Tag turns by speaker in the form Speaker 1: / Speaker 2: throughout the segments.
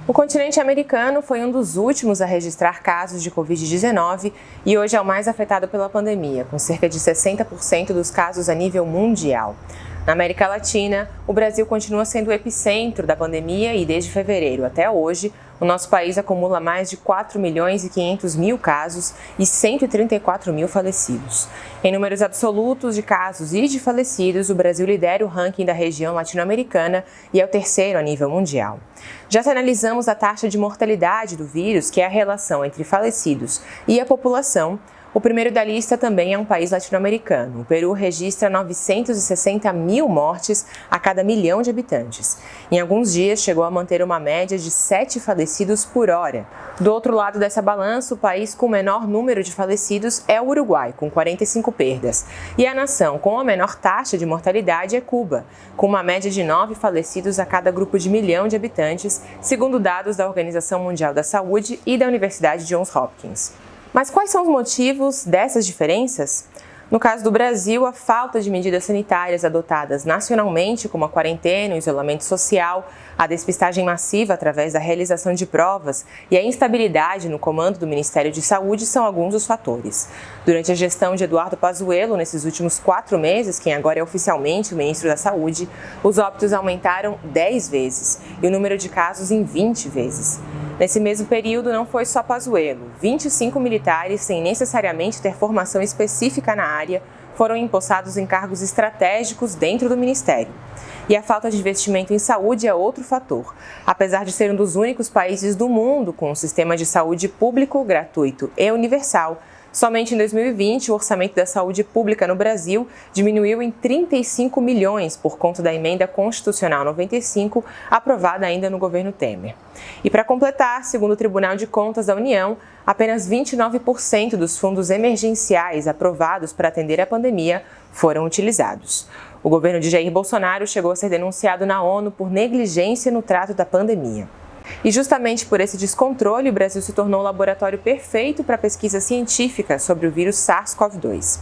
Speaker 1: O continente americano foi um dos últimos a registrar casos de Covid-19 e hoje é o mais afetado pela pandemia, com cerca de 60% dos casos a nível mundial. Na América Latina, o Brasil continua sendo o epicentro da pandemia e desde fevereiro até hoje, o nosso país acumula mais de 4.500.000 casos e 134 mil falecidos. Em números absolutos de casos e de falecidos, o Brasil lidera o ranking da região latino-americana e é o terceiro a nível mundial. Já se analisamos a taxa de mortalidade do vírus, que é a relação entre falecidos e a população, o primeiro da lista também é um país latino-americano. O Peru registra 960 mil mortes a cada 1 milhão de habitantes. Em alguns dias, chegou a manter uma média de 7 falecidos por hora. Do outro lado dessa balança, o país com o menor número de falecidos é o Uruguai, com 45 perdas. E a nação com a menor taxa de mortalidade é Cuba, com uma média de 9 falecidos a cada grupo de 1 milhão de habitantes, segundo dados da Organização Mundial da Saúde e da Universidade Johns Hopkins. Mas quais são os motivos dessas diferenças? No caso do Brasil, a falta de medidas sanitárias adotadas nacionalmente, como a quarentena, o isolamento social, a despistagem massiva através da realização de provas e a instabilidade no comando do Ministério de Saúde são alguns dos fatores. Durante a gestão de Eduardo Pazuello, nesses últimos 4 meses, quem agora é oficialmente o ministro da Saúde, os óbitos aumentaram 10 vezes e o número de casos em 20 vezes. Nesse mesmo período, não foi só Pazuello. 25 militares, sem necessariamente ter formação específica na área, foram empossados em cargos estratégicos dentro do Ministério. E a falta de investimento em saúde é outro fator. Apesar de ser um dos únicos países do mundo com um sistema de saúde público, gratuito e universal, somente em 2020, o orçamento da saúde pública no Brasil diminuiu em 35 milhões por conta da Emenda Constitucional 95, aprovada ainda no governo Temer. E para completar, segundo o Tribunal de Contas da União, apenas 29% dos fundos emergenciais aprovados para atender a pandemia foram utilizados. O governo de Jair Bolsonaro chegou a ser denunciado na ONU por negligência no trato da pandemia. E justamente por esse descontrole, o Brasil se tornou o laboratório perfeito para pesquisa científica sobre o vírus SARS-CoV-2.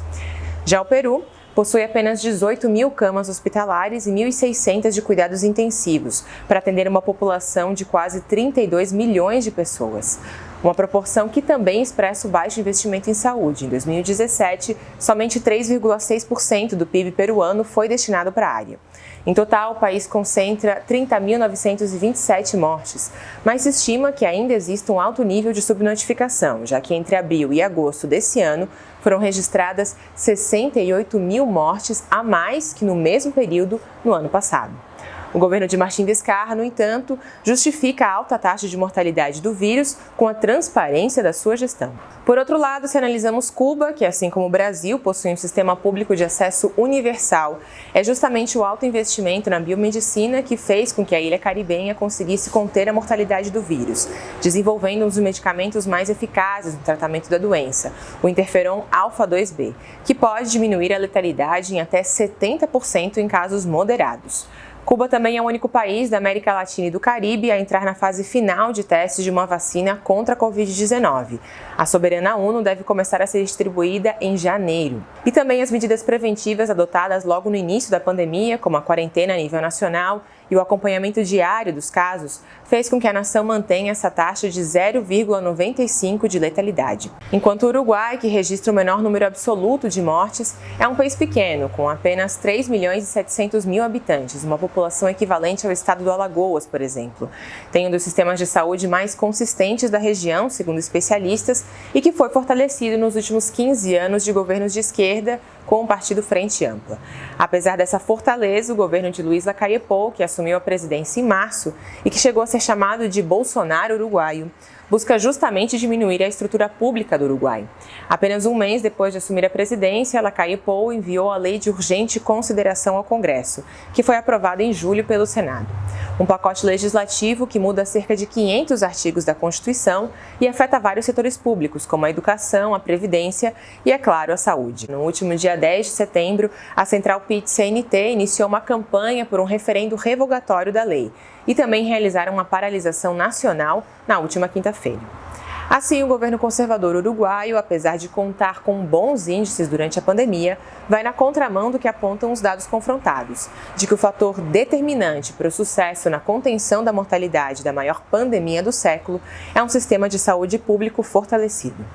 Speaker 1: Já o Peru possui apenas 18 mil camas hospitalares e 1.600 de cuidados intensivos, para atender uma população de quase 32 milhões de pessoas. Uma proporção que também expressa o baixo investimento em saúde. Em 2017, somente 3,6% do PIB peruano foi destinado para a área. Em total, o país concentra 30.927 mortes, mas se estima que ainda existe um alto nível de subnotificação, já que entre abril e agosto desse ano foram registradas 68 mil mortes a mais que no mesmo período no ano passado. O governo de Martim Vizcarra, no entanto, justifica a alta taxa de mortalidade do vírus com a transparência da sua gestão. Por outro lado, se analisamos Cuba, que assim como o Brasil possui um sistema público de acesso universal, é justamente o alto investimento na biomedicina que fez com que a ilha caribenha conseguisse conter a mortalidade do vírus, desenvolvendo um dos medicamentos mais eficazes no tratamento da doença, o interferon alfa-2b, que pode diminuir a letalidade em até 70% em casos moderados. Cuba também é o único país da América Latina e do Caribe a entrar na fase final de testes de uma vacina contra a Covid-19. A soberana ONU deve começar a ser distribuída em janeiro. E também as medidas preventivas adotadas logo no início da pandemia, como a quarentena a nível nacional e o acompanhamento diário dos casos, fez com que a nação mantenha essa taxa de 0,95 de letalidade. Enquanto o Uruguai, que registra o menor número absoluto de mortes, é um país pequeno, com apenas 3.700.000 habitantes, uma população equivalente ao estado do Alagoas, por exemplo. Tem um dos sistemas de saúde mais consistentes da região, segundo especialistas, e que foi fortalecido nos últimos 15 anos de governos de esquerda com o partido Frente Ampla. Apesar dessa fortaleza, o governo de Luiz Lacalle Pou, que assumiu a presidência em março e que chegou a ser chamado de Bolsonaro uruguaio, busca justamente diminuir a estrutura pública do Uruguai. Apenas um mês depois de assumir a presidência, Lacalle Pou enviou a Lei de Urgente Consideração ao Congresso, que foi aprovada em julho pelo Senado. Um pacote legislativo que muda cerca de 500 artigos da Constituição e afeta vários setores públicos, como a educação, a previdência e, é claro, a saúde. No último dia 10 de setembro, a Central PIT-CNT iniciou uma campanha por um referendo revogatório da lei e também realizaram uma paralisação nacional na última quinta-feira. Assim, o governo conservador uruguaio, apesar de contar com bons índices durante a pandemia, vai na contramão do que apontam os dados confrontados, de que o fator determinante para o sucesso na contenção da mortalidade da maior pandemia do século é um sistema de saúde público fortalecido.